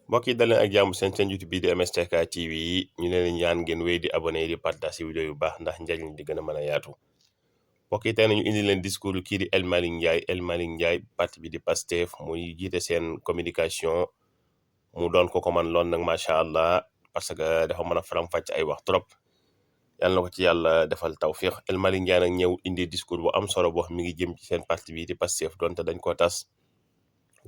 mbokk yi dal leen ak jàmm seen YouTube bi di MSTK TV ñu leen ñaan ngeen wéy di abonné di partage vidéo yu baax ndax njariñ di gën a mën a yaatu. mbokk yi tey nañu indi leen discours kii di El Malick Ndiaye parti bi di Pastef muy jiite seen communication mu doon ko man loon nag macha allah parce que dafa mën a faram-fàcc ay wax trop yàlla na ko ci yàlla defal tawfiq. El Malick Ndiaye nag ñëw indi discours bu am solo boo xam mi ngi jëm ci seen parti bi di Pastef donte dañ koo tas.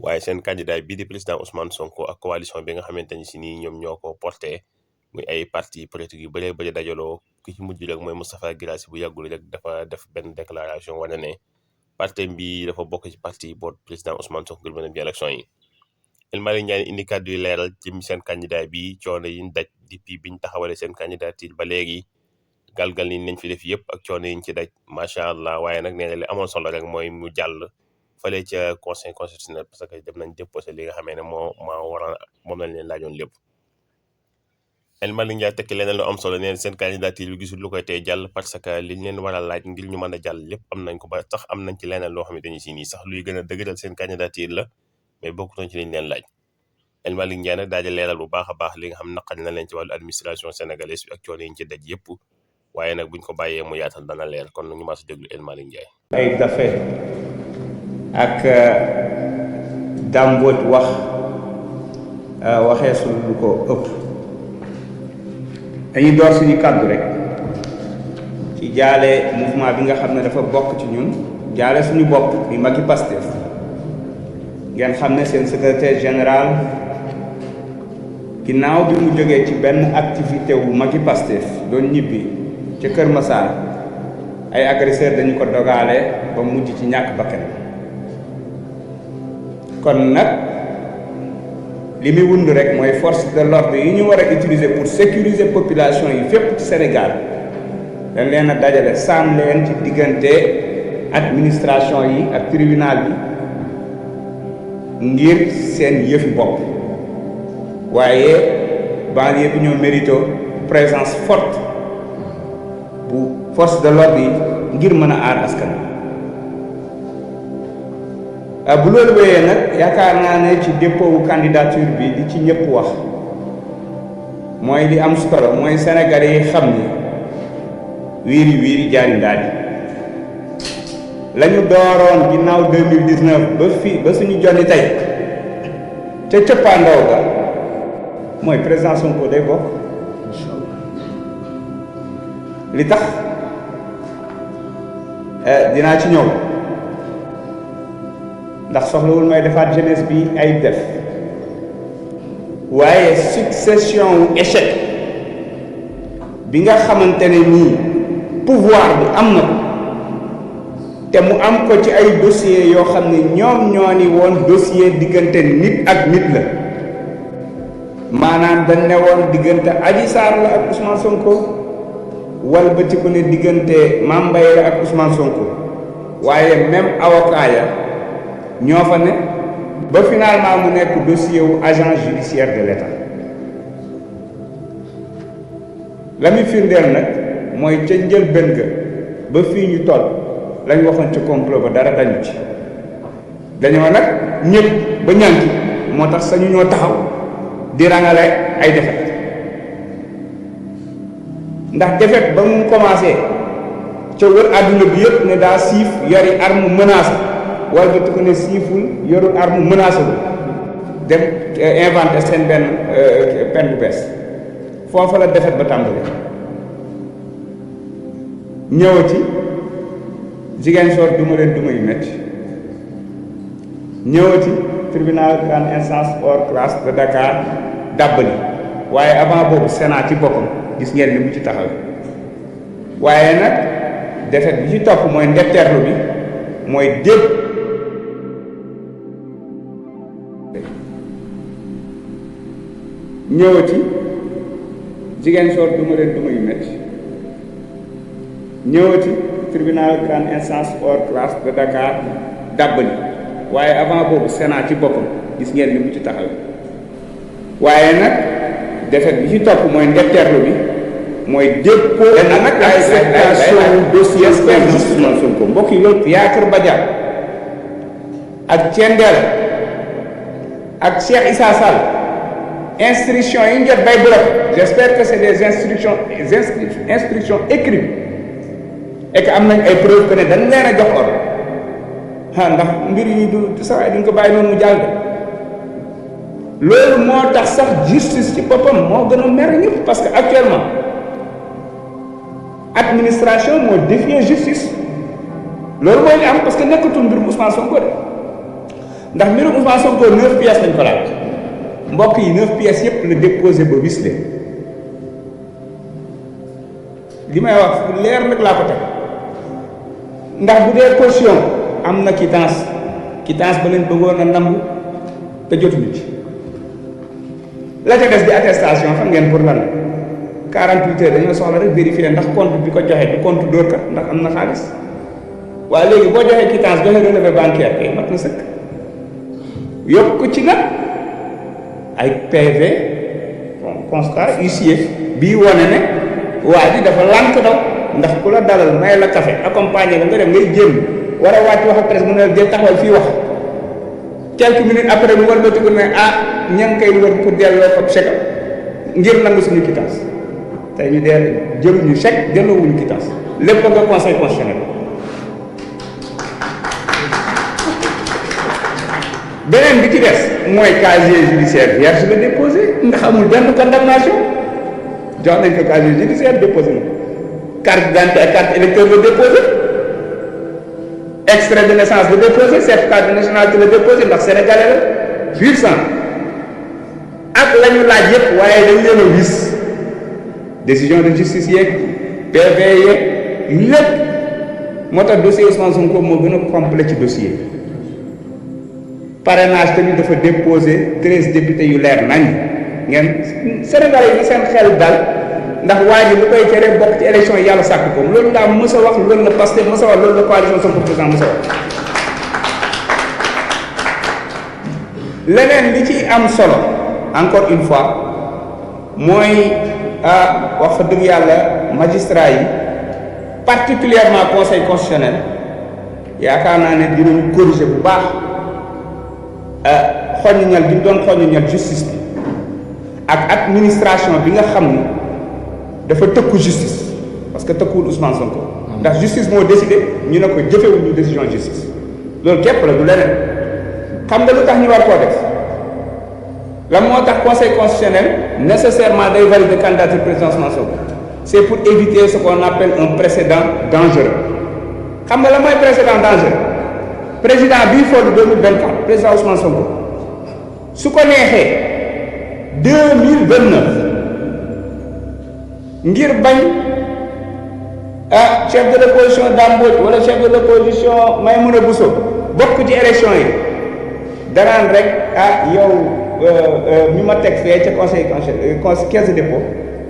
waaye seen candidat bii di président Ousmane Sonko ak coalition bi nga xamante ni si nii ñoom ñoo ko porté muy ay parti politique yu bëree bëri dajaloo ki ci mujj rek mooy Moustapha Guirassy bu yàggul rek dafa def benn déclaration wane ne parti bi dafa bokk ci parti boot président Ousmane Sonko ngir mën a dem ci élection yi. El Malick Ndiaye indi kàddu yu leeral jëm seen candidat bi coono yi ñu daj depuis biñ taxawalee seen candidature ba léegi galgal ni nañ fi def yëpp ak coono yi ñu ci daj macha allah waaye nag nee na li amoon solo rek mooy mu jàll. fale ca conseil constitutionnel parce que dem nañ déposé li nga xamee ne moom lañ leen laajoon lépp. El Malick Ndiaye tekki leneen lu am solo neen seen candidature bi gisul lu koy tey jàll parce que liñ leen war a laaj ngir ñu mën a jàll lépp am nañ ko ba sax am nañ ci leneen loo xamante ni si nii sax luy gën a dëgëral seen candidature la mais bokk nañ ci liñ leen laaj. El Malick Ndiaye nag daal di leeral bu baax a baax li nga xam naqari na leen ci wàllu administration sénégalaise bi ak coono yi ñu ci daj yëpp waaye nag buñ ko bàyyee mu yaatal dana leer kon ñu mas a déglu El Malick Ndiaye. ay dafe ak dàmboot waxeesul lu ko ëpp dañuy door suñu kàddu rek ci jaale mouvement bi nga xam ne dafa bokk ci ñun jaale suñu bopp bi Macky Pastef ngeen xam ne seen secrétaire général ginnaaw bi mu jógee ci benn activité wu Macky Pastef doon ñibbi ca Kër Massar ay agresseur dañu ko dogaale ba mujj ci ñàkk bakkan kon nag li muy wund rek mooy force de l'ordre yi ñu war a utiliser pour sécuriser population yi fépp ci Sénégal dañ leen a dajale sàmm leen ci diggante administration yi ak tribunal bi ngir seen yëfi bopp waaye banlieue bi ñoo mérito présence forte bu force de l'ordre yi ngir mën a aar askan bu loolu wéyee nag yaakaar naa ne ci dépôt wu candidature bi di ci ñëpp wax mooy li am solo mooy Sénégalais yi xam ni wiiri wiiri jaari ndaali la ñu dooroon ginnaaw 2019 ba suñu jonni tey ca cëppaandaw ga mooy président Sonko day bokk li tax dinaa ci ñëw ndax soxlawul may defaat jeunesse bi ay def waaye succession wu échec bi nga xamante ne nii pouvoir bi am na ko te mu am ko ci ay dossiers yoo xam ne ñoom ñoo ni woon dossier diggante nit ak nit la maanaam dañ ne woon diggante Adji Sarr la ak Ousmane Sonko wala ba ci ko ne diggante Mame Mbaye la ak Ousmane Sonko waaye même avocat ya ñoo fa ne ba finalement mu nekk dossier wu agent judiciaire de l'État la muy firndeel nag mooy ca njëlbéen ga ba fii ñu toll lañ waxoon ca complot ba dara dañu ci dañoo nag ñëpp ba ñanki moo tax sañu ñoo taxaw di rangale ay defet ndax defet ba mu commencé ca wër àdduna bi yëpp ne daa siif yori arme menacé wala ba ko ne siiful yorul arme menacé wu dem inventé seen benn pen bu bees foofa la defet ba tàmbali ñëwati Ziguinchor duma leen duma yu métti ñëwati tribunal grande instance hors classe de Dakar dàbbali waaye avant boobu Sénat ci boppam gis ngeen ni mu ci taxaw waaye nag defet bi ci topp mooy ndetteerlu bi mooy dégg ñëwati Ziguinchor duma leen duma yu métti ñëwati tribunal grande instance hors classe de Dakar dàbbali waaye avant boobu Sénat ci boppam gis ngeen ni mu ci taxaw waaye nag defet bi ci topp mooy ndetteerlu bi mooy dépôt nag acceptation dossier Ousmane Sonko mbokk yi loolu Yaakar Badiane ak Thiendella ak Cheikh Issa Sall instructions yi ñu jot bay bloqué j'espère que c'est des instructions écrites et que am nañ ay preuves que ne dañ leen a jox ordre ndax mbir yi du saa yi duñ ko bàyyi noonu mu jàll loolu moo tax sax justice ci boppam moo gën a mer ñëpp parce que actuellement administration moo défier justice loolu mooy li am parce que nekkatul mbirum Ousmane Sonko de ndax mbirum Ousmane Sonko 9 pièces lañ ko laaj mbokk yi 9 pièces yëpp la déposé ba wis leen li may wax leer nag laa ko teg ndax bu dee caution am na quittance ba leen bëggoon a nangu te jotuñu ci la ca des di attestation xam ngeen pour lan 48 heures dañoo soxla rek vérifier ndax compte bi ko joxe du compte dóor kat ndax am na xaalis waaye léegi boo joxee quittance joxe relevé bancaire kay mat na sëkk yokk ci nag ay PV constat huissier bii wane ne waa ji dafa lànk daw ndax ku la dalal may la café accompagné la nga dem ngay jéem war a wàcc wax ak presse mu ne jël taxawal fii wax quelques minutes après mu war ba tugg ne ña ngi koy wër pour delloo ko chèque ngir nangu suñu quittance tey ñu dee jëluñu chèque delloowuñu quittance lépp nga conseil constitutionnel beneen bi ci des mooy casier judiciaire vierge la déposé ndax amul benn condamnation jox nañ ko casier judiciaire déposé na carte d'identité ak carte électeur la déposé extrait de naissance la déposé certificat de nationalité la déposé ndax sénégalais la pur sang ak la ñu laaj yëpp waaye dañ leen a wis décision de justice yeeg PV yeeg lépp moo tax dossier Ousmane Sonko moo gën a complet ci dossier parrainage tamit dafa déposé 13 députés yu leer nañ ngeen sénégalais yi seen xel dal ndax waa ji lu koy tere bokk ci élection yi yàlla sàkk ko loolu laa mës a wax loolu la Pastef mës a wax loolu la coalition Sonko président mës a wax leneen li ci am solo encore une fois mooy wax fa dëgg yàlla magistrat yi particulièrement conseil constitutionnel yaakaar naa ne dinañu corriger bu baax xoññal bi ñu doon xoññal justice bi ak administration bi nga xam ni dafa tëkku justice parce que tëkkuwul Ousmane Sonko ndax justice moo décidé ñu ne ko jëfewuñu décision justice loolu képp la du leneen xam nga lu tax ñu war koo def la moo tax conseil constitutionnel nécessairement day valider candidature président Ousmane Sonko c'est pour éviter ce qu'on appelle un précédent dangereux xam nga la mooy précédent dangereux président bii foofu 2024 président Ousmane Sonko su ko neexee 2029 ngir bañ chef de l'opposition Dame Mbodj wala chef de l'opposition Maïmouna Bousso bokk ci élection yi danaan rek yow mi ma teg fee ca conseil caisse de dépôt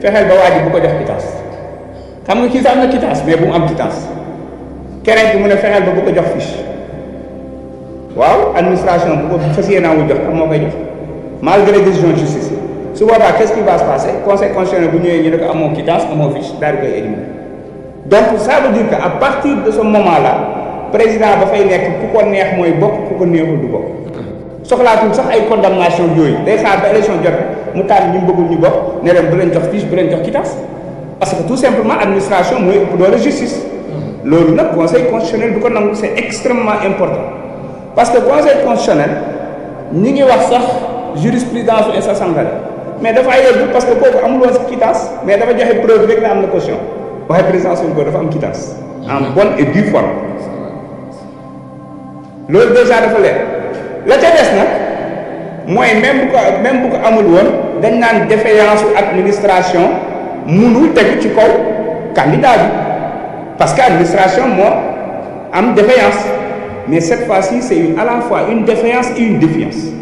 fexeel ba waa ji bu ko jox quittance xam nga kii sax am na quittance mais bu mu am quittance keneen ki mu ne fexeel ba bu ko jox fiche waaw administration bu ko fas yéenaawul jox am moo koy jox malgré décision justice su boobaa qu'est-ce qui va se passer conseil constitutionnel bu ñëwee ñu ne ko amoo quittance amoo fiche daal di koy éliminer donc ça veut dire que à partir de ce moment là président dafay nekk ku ko neex mooy bokk ku ko neexul du bokk soxlaatul sax ay condamnation yooyu day xaar ba élection jot mu tànn ñu bëggul ñu bokk ne leen bu leen jox fiche bu leen jox quittance parce que tout simplement administration mooy ëpp doole justice loolu nag conseil constitutionnel du ko nangu c'est extrêmement important parce que conseil constitutionnel ñi ngi wax sax jurisprudence u Insa Sangaré mais dafa yegg parce que kooku amul woon si quittance mais dafa joxe preuve rek ne am na caution waaye président Sonko dafa am quittance en bonne et due forme loolu déjà dafa leer la ca des nag mooy même bu ko amul woon dañ naan défaillance u administration munul tegu ci kaw candidat bi parce que administration moo am défaillance mais cette fois-ci c'est à la fois une défaillance et une défiance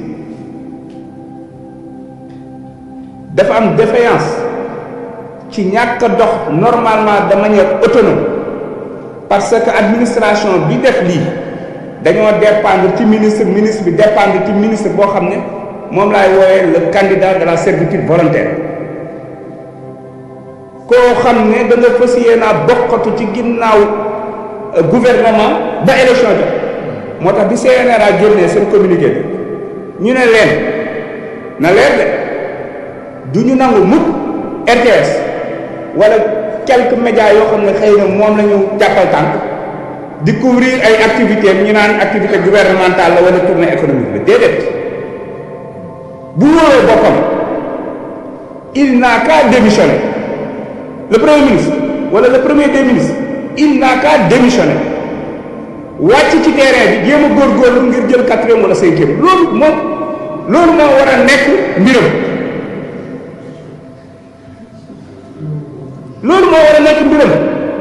dafa am défaillance ci ñàkk a dox normalement de manière autonome parce que administration bi def lii dañoo dépendre ci ministre bi dépendre ci ministre boo xam ne moom laay woowee le candidat de la servitude volontaire koo xam ne da nga fas yéenaa bokkatu ci ginnaaw gouvernement ba élection jot moo tax bi CNRA génnee seen communiqué bi ñu ne leen na leer de du ñu nangu mukk RTS wala quelques médias yoo xam ne xëy na moom la ñu jàppal tànk di couvrir ay activités ñu naan activité gouvernementale la wala tournée économique la déedéet bu wóoree boppam il n'a qu'à démissionner le premier ministre wala le premier des ministres il n'a qu'à démissionner wàcc ci terrain bi jéem a góorgóorlu ngir jël 4e wala 5e loolu moo war a nekk mbiram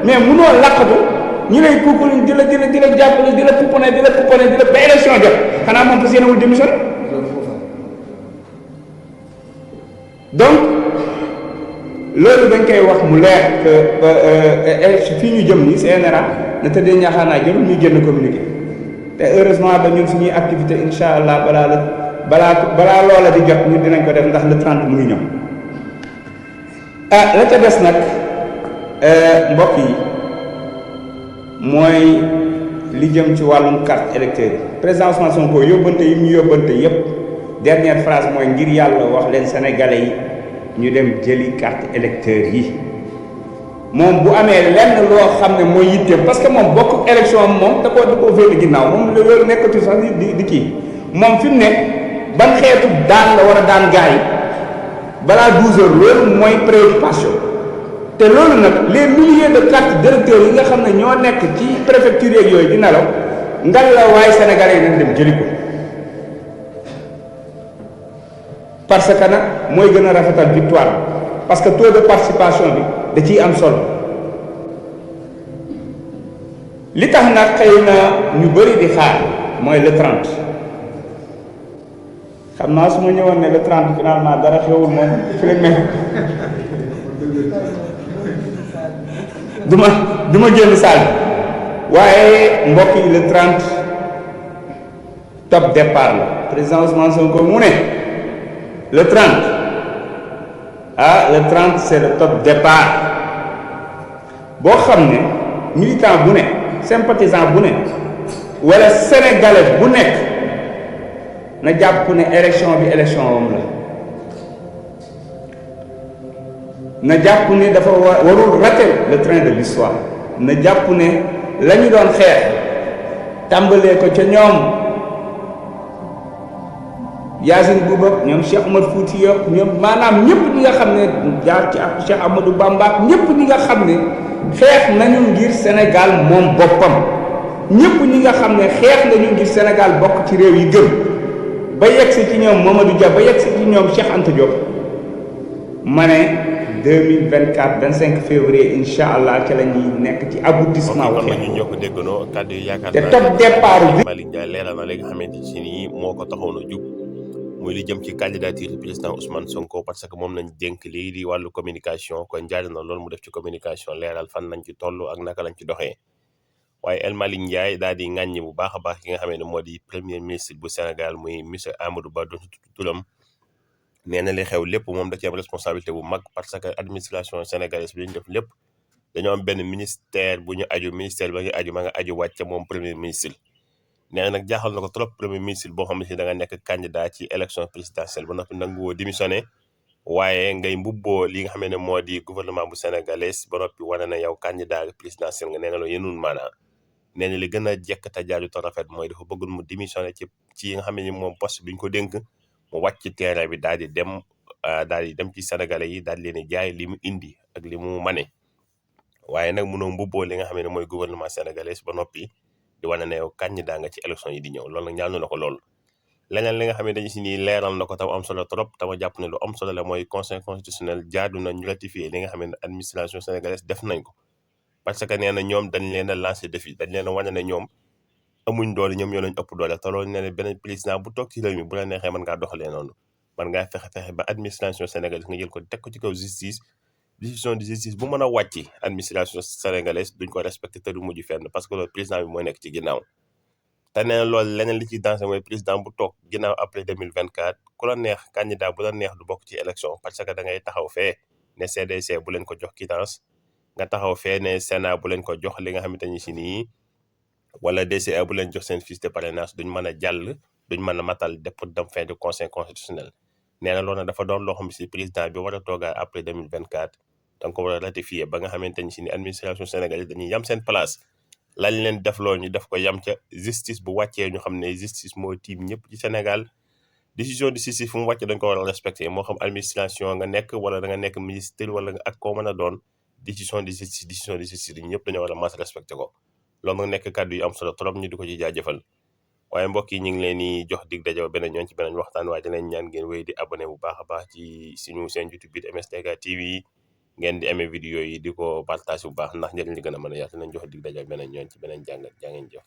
mais munoo làqatu ñu lay kuukul di la jàppale di la pouponné ba élection jot xanaa moom fas yéenewul démissionné donc loolu dañ koy wax mu leer que fii ñu jëm ni CNRA na tëddee ñaaxaanaay jarul ñuy génn communiqué te heureusement ba ñun suñuy activité incha allah balaa loola di jot ñun dinañ ko def ndax le 30 mu ngi ñëw la ca des nag mbokk yi mooy li jëm ci wàllum carte électeur yi président Ousmane Sonko yóbbante yi ñu yóbbante yépp dernière phrase mooy ngir yàlla wax leen sénégalais yi ñu dem jëli carte électeur yi moom bu amee lenn loo xam ne mooy yitteem parce que moom bokk élection am moom da koo féete ginnaaw moom loolu nekkatu sax di kii moom fi mu ne ban xeetu daan la war a daan gars yi balaa 12 heures loolu mooy préoccupation te loolu nag les milliers de cartes d'électeurs yi nga xam ne ñoo nekk ci préfecture yeeg yooyu di nelaw ngal la waaye sénégalais yi nañ dem jëli ko parce que nag mooy gën a rafetal victoire parce que taux de participation bi da ciy am solo li tax nag xëy na ñu bëri di xaar mooy le 30 xam naa su ma ñëwoon ne le 30 finalement dara xewul moom fi lañ mel du ma génn salle waaye mbokk yi le 30 top départ la président Ousmane Sonko mu ne le 30 le 30 c'est le top départ boo xam ne militant bu ne sympathisant bu ne wala sénégalais bu nekk na jàpp ne élection bi élection wam la na jàpp ne dafa warul rater le train de l'histoire na jàpp ne la ñu doon xeex tàmbalee ko ca ñoom Yacine Bouba ñoom Cheikh Omar Fouti yo ñoom maanaam ñëpp ñi nga xam ne jaar ci ak Cheikh Amadou Bamba ñëpp ñi nga xam ne xeex nañu ngir Sénégal moom boppam ñëpp ñi nga xam ne xeex nañu ngir Sénégal bokk ci réew yi gën ba yegsi ci ñoom Mamadou Dia ba yegsi ci ñoom Cheikh Anta Diop ma ne 2024 25 février incha allah ci la ñuy nekk ci aboutissement wu ñu ñoo ko déggandoo kàddu yi yaakaar te top départ bi Malick Ndiaye leeral na li nga xamante ci nii moo ko taxawoon a jub muy li jëm ci candidature président Ousmane Sonko parce que moom lañ dénk lii di wàllu communication kon jaari na loolu mu def ci communication leeral fan lañ ci toll ak naka lañ ci doxee waaye El Malick Ndiaye daal di ŋàññi bu baax a baax ki nga xam ne moo di premier ministre bu Sénégal muy monsieur Amadou Ba doon turam nee na li xew lépp moom da ci am responsabilité bu mag parce que administration sénégalaise bi ñu def lépp dañoo am benn ministère bu ñu aju ministère ba nga aju ma nga aju wàcc moom premier ministre nee na nag jaaxal na ko trop premier ministre boo xam ne si da nga nekk candidat ci élection présidentielle ba noppi nangu woo démissionné waaye ngay mbubboo li nga xam ne moo di gouvernement bu sénégalais ba noppi wane na yow candidat présidentiel nga nee na loolu yéenul maanaa nee na li gën a jekk te jaaju te rafet mooy dafa bëggul mu démissionné ci nga xam ne moom poste bi ñu ko dénk mu wàcc ci terrain bi daal di dem ci sénégalais yi daal di leen jaay li mu indi ak li mu mane waaye nag mënoo mbubboo li nga xam ne mooy gouvernement sénégalais ba noppi di wane ne yow candidat nga ci élection yi di ñëw loolu nag ñaanu na ko lool. leneen li nga xam ne dañu si nii leeral na ko tam am solo trop tama jàpp ne lu am solo la mooy conseil constitutionnel jaadu na ñu ratifier li nga xam ne administration sénégalaise def nañ ko parce que nee na ñoom dañ leen a lancer défi dañ leen a wane ne ñoom amuñ doole ñoom ñoo lañ ëpp doole te loolu nee na beneen président bu toog ci réew mi bu la neexee mën ngaa doxalee noonu mën ngaa fexe ba administration sénégalaise nga jël ko teg ko ci kaw justice décision de justice bu mën a wàcc administration sénégalaise duñ ko respecté te du mujj fenn parce que loolu président bi mooy nekk ci ginnaaw te nee na loolu leneen li ci dansé mooy président bu toog ginnaaw après 2024 ku la neex candidat bu la neex du bokk ci élection parce que da ngay taxaw fee ne CDC bu leen ko jox quittance nga taxaw fee ne Sénat bu leen ko jox li nga xamante ni si nii wala DCA bu leen jox seen fiche de parrainage duñ mën a jàll duñ mën a matal dépôt de fin de conseil constitutionnel nee na loolu nag dafa doon loo xam si président bi war a toogaa après 2024 da nga ko war a ratifié ba nga xamante ni si ni administration sénégalaise dañuy yam seen place lañ leen def loo ñu def ko yam ca justice bu wàccee ñu xam ne justice moo tiim ñëpp ci Sénégal décision de justice fu mu wàcce dañ ko war a respecté moo xam administration nga nekk wala da nga nekk ministère wala nga ak koo mën a doon décision de justice yi ñëpp dañoo war a mas respecté ko loolu nag nekk kàddu yu am solo trop ñu di ko ci jaajëfal waaye mbokk yi ñu ngi leen di jox dig daje beneen yoon ci beneen waxtaan waaye dinañ ñaan ngeen wéy di abonné bu baax a baax ci suñu seen YouTube bi MSTK TV ngeen di amee vidéo yi di ko partage bu baax ndax njëriñ li gën a mën a yaatu nañ jox dig daje beneen yoon ci beneen jàngat jaa ngeen jëf